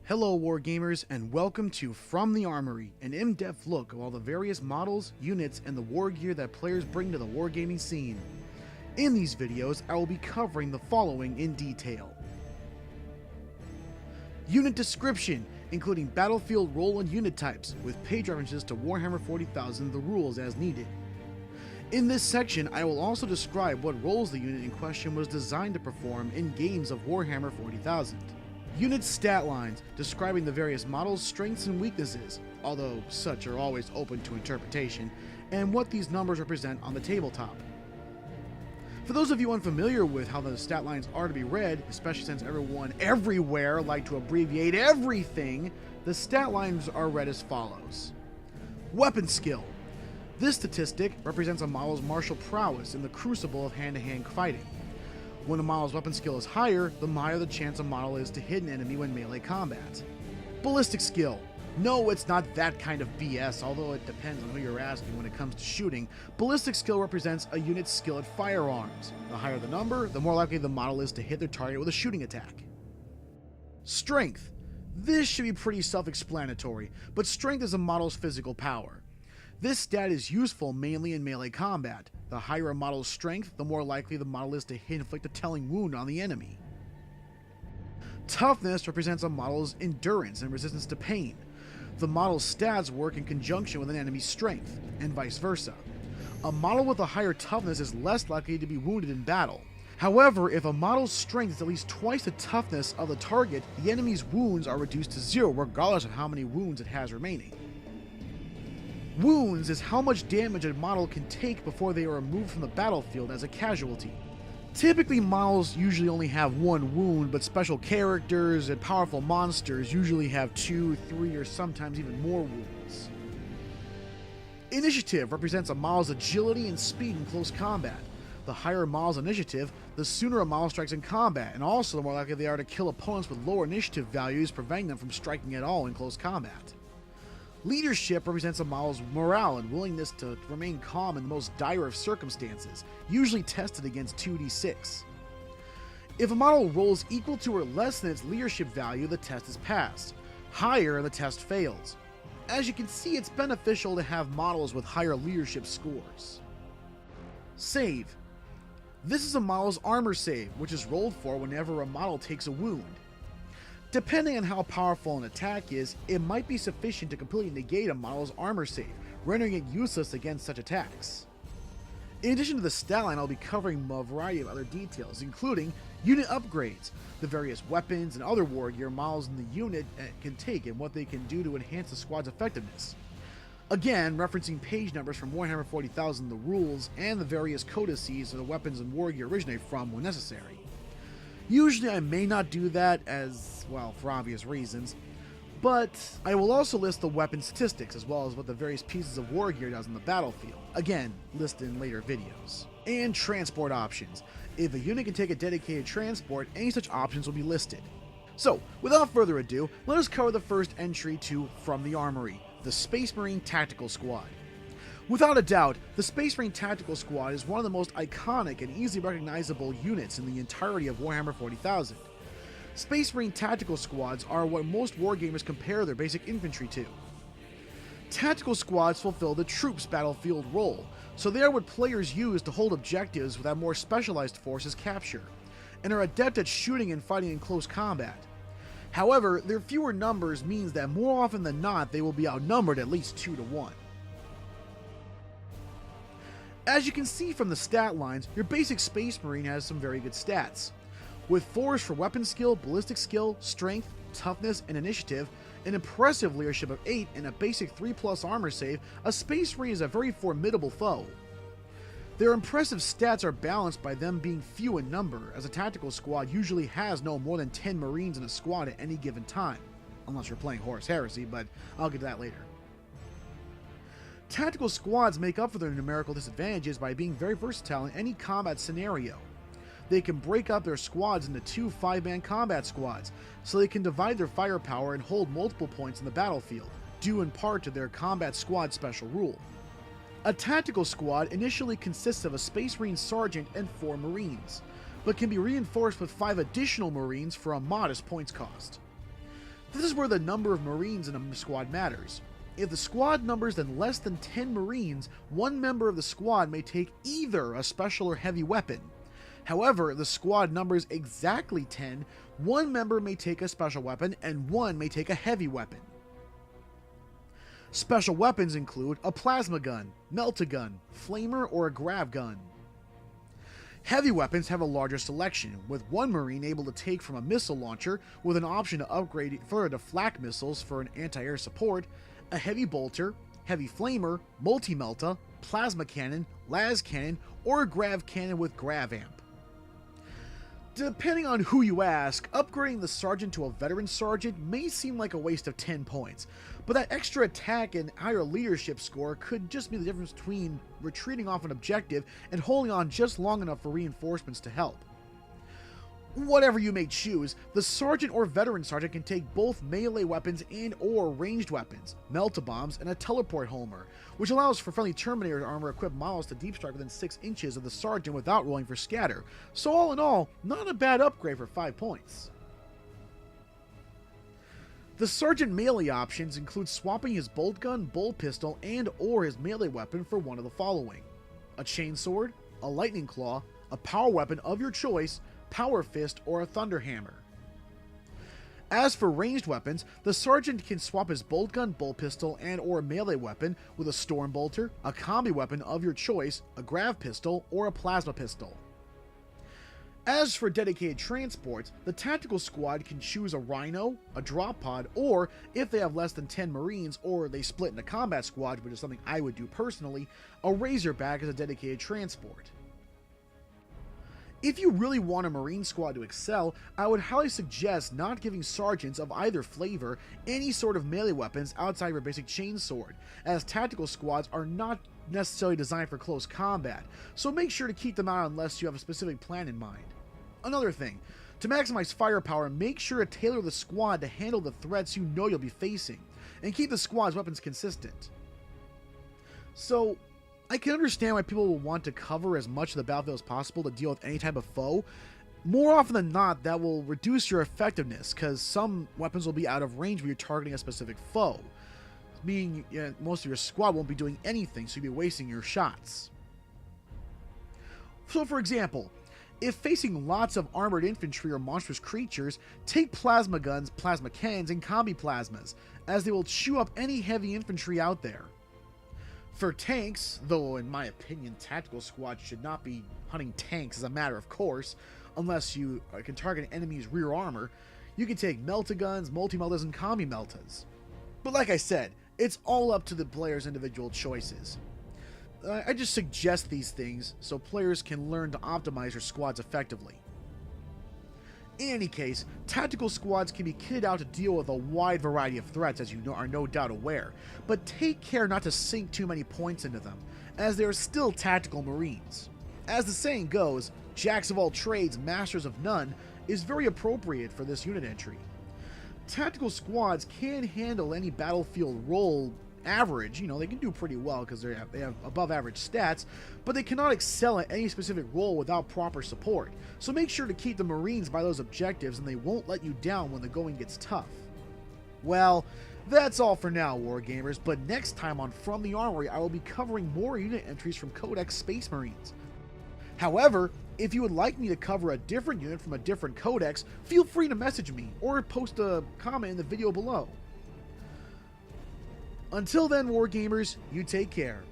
Hello wargamers, and welcome to From the Armory, an in-depth look of all the various models, units, and the war gear that players bring to the wargaming scene. In these videos, I will be covering the following in detail. Unit description, including battlefield role and unit types, with page references to Warhammer 40,000, the rules as needed. In this section, I will also describe what roles the unit in question was designed to perform in games of Warhammer 40,000. Unit stat lines, describing the various models' strengths and weaknesses, although such are always open to interpretation, and what these numbers represent on the tabletop. For those of you unfamiliar with how the stat lines are to be read, especially since everyone everywhere like to abbreviate everything, the stat lines are read as follows. Weapon skill. This statistic represents a model's martial prowess in the crucible of hand-to-hand fighting. When a model's weapon skill is higher, the higher the chance a model is to hit an enemy when melee combat. Ballistic skill. No, it's not that kind of BS, although it depends on who you're asking when it comes to shooting. Ballistic skill represents a unit's skill at firearms. The higher the number, the more likely the model is to hit their target with a shooting attack. Strength. This should be pretty self-explanatory, but strength is a model's physical power. This stat is useful mainly in melee combat. The higher a model's strength, the more likely the model is to inflict a telling wound on the enemy. Toughness represents a model's endurance and resistance to pain. The model's stats work in conjunction with an enemy's strength, and vice versa. A model with a higher toughness is less likely to be wounded in battle. However, if a model's strength is at least twice the toughness of the target, the enemy's wounds are reduced to 0 regardless of how many wounds it has remaining. Wounds is how much damage a model can take before they are removed from the battlefield as a casualty. Typically, models usually only have 1 wound, but special characters and powerful monsters usually have 2, 3, or sometimes even more wounds. Initiative represents a model's agility and speed in close combat. The higher a model's initiative, the sooner a model strikes in combat, and also the more likely they are to kill opponents with lower initiative values, preventing them from striking at all in close combat. Leadership represents a model's morale and willingness to remain calm in the most dire of circumstances, usually tested against 2d6. If a model rolls equal to or less than its leadership value, the test is passed. Higher, the test fails. As you can see, it's beneficial to have models with higher leadership scores. Save. This is a model's armor save, which is rolled for whenever a model takes a wound. Depending on how powerful an attack is, it might be sufficient to completely negate a model's armor save, rendering it useless against such attacks. In addition to the stat line, I'll be covering a variety of other details, including unit upgrades, the various weapons and other war gear models in the unit can take and what they can do to enhance the squad's effectiveness. Again, referencing page numbers from Warhammer 40,000, the rules, and the various codices the weapons and war gear originate from when necessary. Usually I may not do that as, well, for obvious reasons, but I will also list the weapon statistics as well as what the various pieces of war gear does on the battlefield, again, listed in later videos. And transport options. If a unit can take a dedicated transport, any such options will be listed. So, without further ado, let us cover the first entry to From the Armory, the Space Marine Tactical Squad. Without a doubt, the Space Marine Tactical Squad is one of the most iconic and easily recognizable units in the entirety of Warhammer 40,000. Space Marine Tactical Squads are what most wargamers compare their basic infantry to. Tactical squads fulfill the troops battlefield role, so they are what players use to hold objectives that more specialized forces capture, and are adept at shooting and fighting in close combat. However, their fewer numbers means that more often than not they will be outnumbered at least 2 to 1. As you can see from the stat lines, your basic Space Marine has some very good stats. With 4s for weapon skill, ballistic skill, strength, toughness, and initiative, an impressive leadership of 8, and a basic 3+ armor save, a Space Marine is a very formidable foe. Their impressive stats are balanced by them being few in number, as a tactical squad usually has no more than 10 Marines in a squad at any given time. Unless you're playing Horus Heresy, but I'll get to that later. Tactical squads make up for their numerical disadvantages by being very versatile in any combat scenario. They can break up their squads into 2 5-man combat squads, so they can divide their firepower and hold multiple points in the battlefield, due in part to their combat squad special rule. A tactical squad initially consists of a Space Marine Sergeant and 4 Marines, but can be reinforced with 5 additional Marines for a modest points cost. This is where the number of Marines in a squad matters. If the squad numbers than less than 10 Marines, one member of the squad may take either a special or heavy weapon. However, if the squad numbers exactly 10, one member may take a special weapon and one may take a heavy weapon. Special weapons include a plasma gun, melt-a-gun, flamer, or a grav gun. Heavy weapons have a larger selection, with one Marine able to take from a missile launcher with an option to upgrade further to flak missiles for an anti-air support, a heavy bolter, heavy flamer, multi-melta, plasma cannon, las cannon, or a grav cannon with grav amp. Depending on who you ask, upgrading the sergeant to a veteran sergeant may seem like a waste of 10 points, but that extra attack and higher leadership score could just be the difference between retreating off an objective and holding on just long enough for reinforcements to help. Whatever you may choose, the sergeant or veteran sergeant can take both melee weapons and or ranged weapons, melt-a-bombs, and a teleport homer, which allows for friendly Terminator armor equipped models to deep strike within 6 inches of the sergeant without rolling for scatter. So all in all, not a bad upgrade for 5 points. The sergeant melee options include swapping his bolt gun, bolt pistol, and or his melee weapon for one of the following: a chainsword, a lightning claw, a power weapon of your choice, power fist, or a thunder hammer. As for ranged weapons, the sergeant can swap his bolt gun, bolt pistol, and or melee weapon with a storm bolter, a combi weapon of your choice, a grav pistol, or a plasma pistol. As for dedicated transports, the tactical squad can choose a rhino, a drop pod, or if they have less than 10 Marines or they split in a combat squad, which is something I would do personally, a razorback as a dedicated transport. If you really want a Marine squad to excel, I would highly suggest not giving sergeants of either flavor any sort of melee weapons outside of your basic chainsword, as tactical squads are not necessarily designed for close combat, so make sure to keep them out unless you have a specific plan in mind. Another thing, to maximize firepower, make sure to tailor the squad to handle the threats you know you'll be facing, and keep the squad's weapons consistent. So, I can understand why people will want to cover as much of the battlefield as possible to deal with any type of foe. More often than not, that will reduce your effectiveness, because some weapons will be out of range when you're targeting a specific foe, meaning most of your squad won't be doing anything, so you'll be wasting your shots. So for example, if facing lots of armored infantry or monstrous creatures, take plasma guns, plasma cannons, and combi plasmas, as they will chew up any heavy infantry out there. For tanks, though in my opinion tactical squads should not be hunting tanks as a matter of course, unless you can target an enemy's rear armor, you can take melt-a-guns, multi-meltas, and combi meltas. But like I said, it's all up to the player's individual choices. I just suggest these things so players can learn to optimize their squads effectively. In any case, tactical squads can be kitted out to deal with a wide variety of threats, as you are no doubt aware, but take care not to sink too many points into them, as they are still tactical Marines. As the saying goes, jacks of all trades, masters of none, is very appropriate for this unit entry. Tactical squads can handle any battlefield role average, they can do pretty well because they have above average stats, but they cannot excel at any specific role without proper support, so make sure to keep the Marines by those objectives and they won't let you down when the going gets tough. Well, that's all for now, Wargamers, but next time on From the Armory I will be covering more unit entries from Codex Space Marines. However, if you would like me to cover a different unit from a different codex, feel free to message me or post a comment in the video below. Until then, Wargamers, you take care.